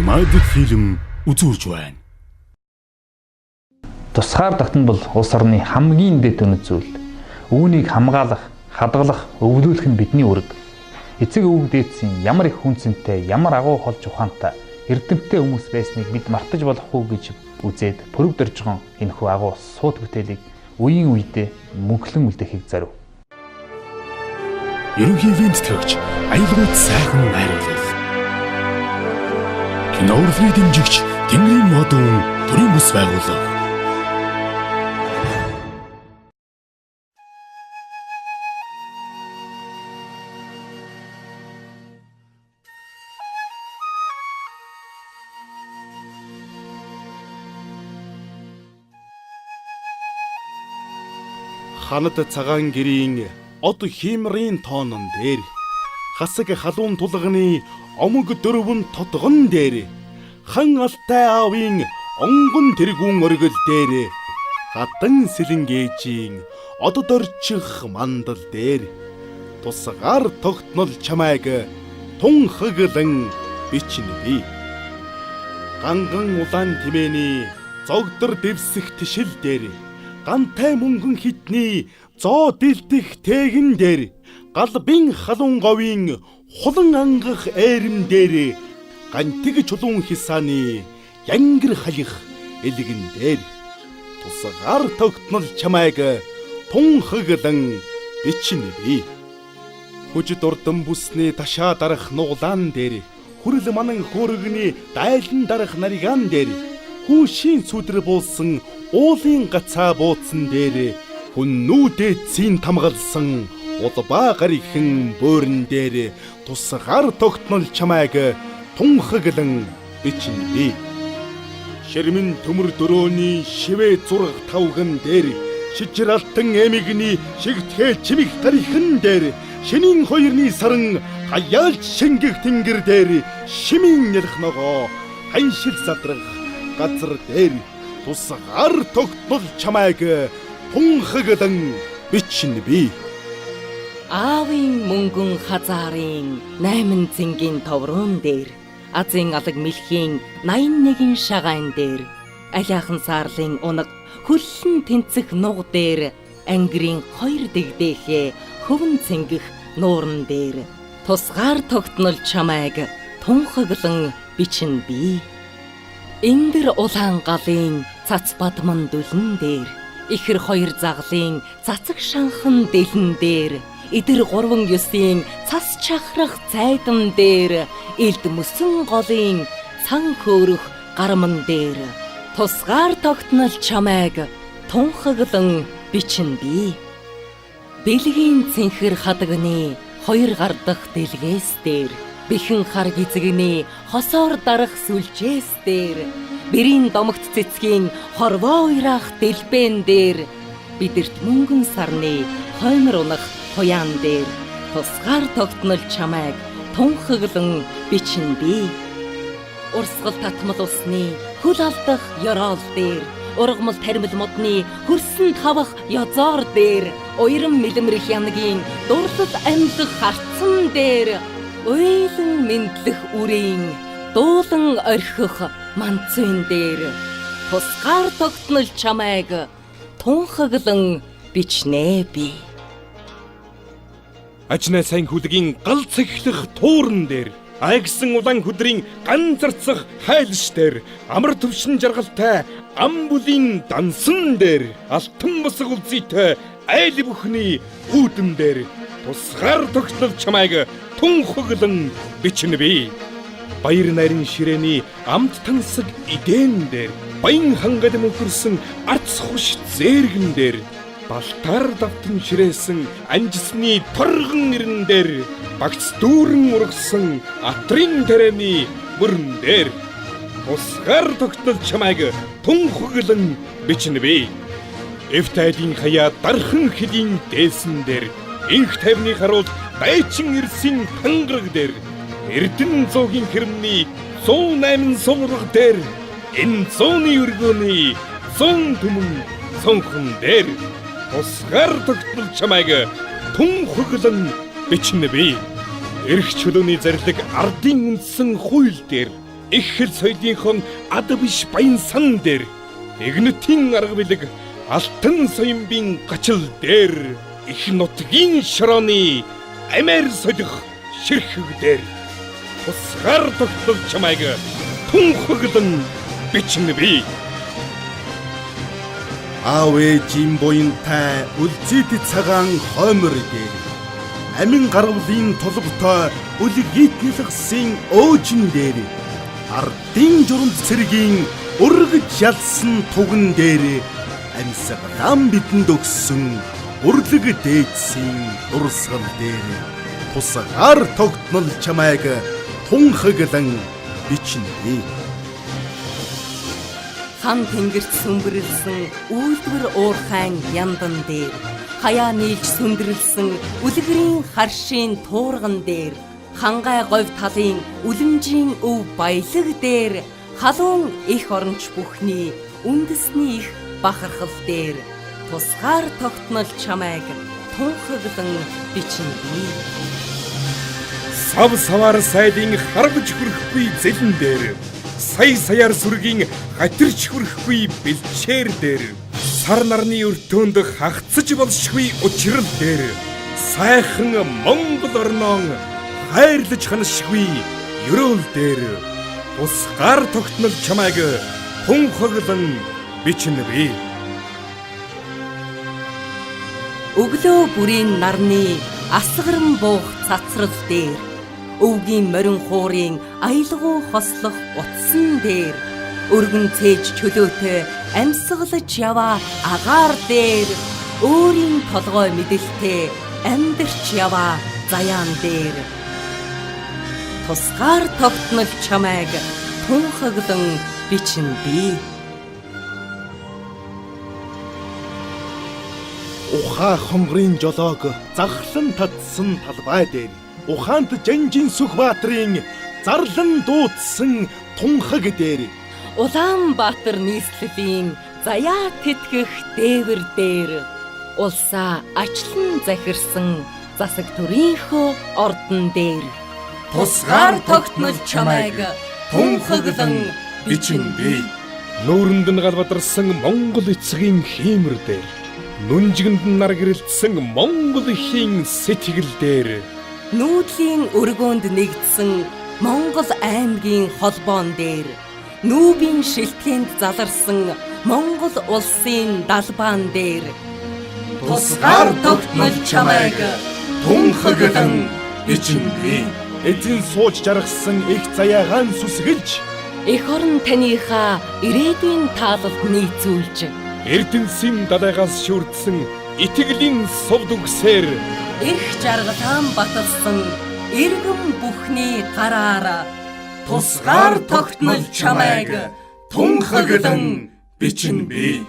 Драматик фильм үзүүлж байна. Тусгаар тогтно бол улс орны хамгийн дэд үнэт зүйл. Үүнийг хамгаалах, хадгалах, өвлүүлэх нь бидний үүрэг. Эцэг өвөг дээдсийн ямар их хүнцэнтэй, ямар агуу холж ухаантай, эрдэмтдээ хүмүүс байсныг бид мартаж болохгүй гэж үзээд пөрөв дөржгөн энэхүү агуу сууд бүтээлийг үеийн үедээ мөнхлөн үлдээхийг зорив. Ерөнхий ивент төгч аялгууд сайхан найруулал. Кино урлагийг дэмжигч Тэнгэрийн модон төрийн бүс байгууллага. Ханад цагаан гэрийн од хиймрийн тоонон дээр хасаг халуун тулганы омог дөрвөн тотгон дээр хан алтай аавын онгон тэргүүн оргил дээр хатан сэлэнгээжийн од дорчих мандал дээр тусгаар тогтнол чамайг тунхаглан бичнэ би. Ганган улаан тимээний зогдор дэвсэх тишил дээр гантай мөнгөн хитний зоо дэлдэх тээгэн дээр галбын халуун говийн хулан ангах айрам дээр гантиг чулуун хисааны янгэр халих элгэн дээр тусгаар тогтнол чамайг тунхаглан бичнэ би. Хүж дурдан бүсний ташаа дарах нуглаан дээр хүрэл манан хөөргөний дайлан дарах нариган дээр хүүшийн сүдэр буулсан уулын гацаа бууцсан дээр хүннүүдээ цийн тамгалсан улбаа гарихэн бөөрн дээр тусгаар тогтнол чамайг тунхаглан бичнэ би. Ширмэн төмөр дөрөөний шивээ зураг тавган дээр шижир алтан эмигний шигтгэл чимих тарихын дээр шинийн хоёрны саран хаяалж шингэх тэнгэр дээр шимийн нялх ногоо ханшил задрах газар дээр тусгаар тогтнол чамайг тунхаглан бичнэ би. Аавын мөнгөн хазаарын 8 цэнгийн товрон дээр Азийн алаг мэлхийн 81 шагаан дээр аляахан саарлын унаг хөллөн тэнцэх нуг дээр ангирын 2 дэгдээхээ хөвөн цэнгэх нууран дээр тусгаар тогтнол чамайг тунхаглан бичнэ би. Эндэр улаан галын цац бадман дүлэн дээр ихэр 2 загалын цацаг шанхан дэлэн дээр эдэр 3-9-ийн цас чахрах цайдан дээр элд мөсөн голын цан хөөрөх гарман дээр тусгаар тогтнол чамайг тунхаглан бичнэ би. Бэлгийн цэнхэр хадагны 2 гардах дэлгээс дээр бэхэн хар гизэгний хосоор дарах сүлжээс дээр бэрийн домогт цэцгийн хорвоо уйрах дэлбэн дээр бидэрт мөнгөн сарны хоймор унах туяан дээр тусгаар тогтнол чамайг тунхаглан бичнэ би. Урсгал татмал усны хөл алдах ёроол дээр ургамал тармил модны хөрсөн тавах язоор дээр уйран мэлэмрэх янгийн дурлал амьлах харцсан дээр уйлан мэдлэх үрийн дуулан орхих манцын дээр тусгаар тогтнол чамайг тунхаглан бичнэ би. Ажнаа сайн хүлгийн гал цэглэх тууран дээр айгсан улаан хөдрийн ганцарцах хайлш дээр амар төвшин жаргалтай ам бүлийн дансан дээр алтан босго үлзийтэй айл бүхний үүдэн дээр тусгаар тогтнол чамайг тунхаглан бичнэ би. Баяр нарийн ширээний амт тансаг идэн дээр баян хангад мөнхөрсөн арц хуш зээргэн дээр балтаар давтан ширээсэн анжисны торгон ирэн дээр багц дүүрэн ургасан атрын тарианы мөрөн дээр тусгаар тогтнол чамайг тунхаглан бичнэ би. Эвтайдын хаяа дархан хэлийн дээсэн дээр инх тавны харуул дайчин ирсэн тангараг дээр Эрдэн зоогийн хэрмний 108 сувраг дээр энэ зооны өргөний 100 түмэн сонхон дээр тусгаар тогтнол чамайг тунхаглан бичнэ би. Эрх чөлөөний зарлиг ардын үндсэн хууль дээр их хэл соёлынхон ад биш баян сан дээр эгнэтийн арга билэг алтан соёмбын гачил дээр их нутгийн шорооны амээр солих ширхэг дээр тусгаар тогтол чамайг тунхаглан бичнэ би. Аав ээжийн буянтай үлзийд цагаан хоймор дээр амин гарвлын толботой үлэг гийтгэлгсэн оожин дээр ардын журамд цэргийн өргөж ялсан туган дээр амьсгалан бидэнд өгсөн өрлөг дээдсийн дурсгал дээр тусгаар тогтнол чамайг тунхаглан бичнэ. Хан тэнгэрт сүмбэрлсэн үйлдвэр уурхайн яндан дээр хаяа нийлж сүндэрлсэн үлгэрийн харшийн туурган дээр хангай говь талын үлэмжийн өв баялаг дээр халуун их оронч бүхний үндэсний их бахархал дээр тусгаар тогтнол чамайг тунхаглан бичнэ би. Сав саваар сайдын харвж хүрэхгүй зэлэн дээр сая саяар сүргийн хатирч хүрэхгүй бэлчээр дээр сар нарны өртөөнд хагцж болшгүй учрал дээр сайхан Монгол орноо хайрлаж ханашгүй ерөөл дээр тусгаар тогтнол чамайг тунхаглан бичнэ би. Өглөө бүрийн нарны асгаран буух цацрал дээр өвгийн морин хуурын аялгуу хослох утсан дээр өргөн цээж чөлөөтэй амьсгалж яваа агаар дээр өөрийн толгой мэдэлтэй амьдарч яваа заяан дээр тусгаар тогтнол чамайг тунхаглан бичнэ би. Ухаа хонгорын жолоог заглан татсан талбай дээр ухаанд Жанжин Сүхбаатарын зарлан дуудсан тунхаг дээр Улаанбаатар нийслэлийн заяа тэтгэх дээвэр дээр улсаа ачлан захирсан засаг төрийнхөө ордон дээр тусгаар тогтнол чамайг тунхаглан бичнэ би. Нүүрэнд нь галбадарсан Монгол эцгийн хиймэр дээр нүнжигэнд нь нар гэрэлтсэн Монгол ихийн сэтгэл дээр Нүүдлийн өргөөнд нэгдсэн Монгол аймгийн холбоон дээр нүүбийн шилтгэнд заларсан Монгол улсын далбаан дээр тусгаар тогтнол чамайг тунхаглан бичнэ би. эзэн сууж жаргасан их заяагаан сүсгэлж Эх орн таныхаа ирээдүйн таалалд нийцүүлж Эрдэнэсийн далайгаас шүрдсэн итгэлийн совд үгсээр их жаргалаан баталсан иргэн бүхний гараар тусгаар тогтнол чамайг тунхаглан бичнэ би.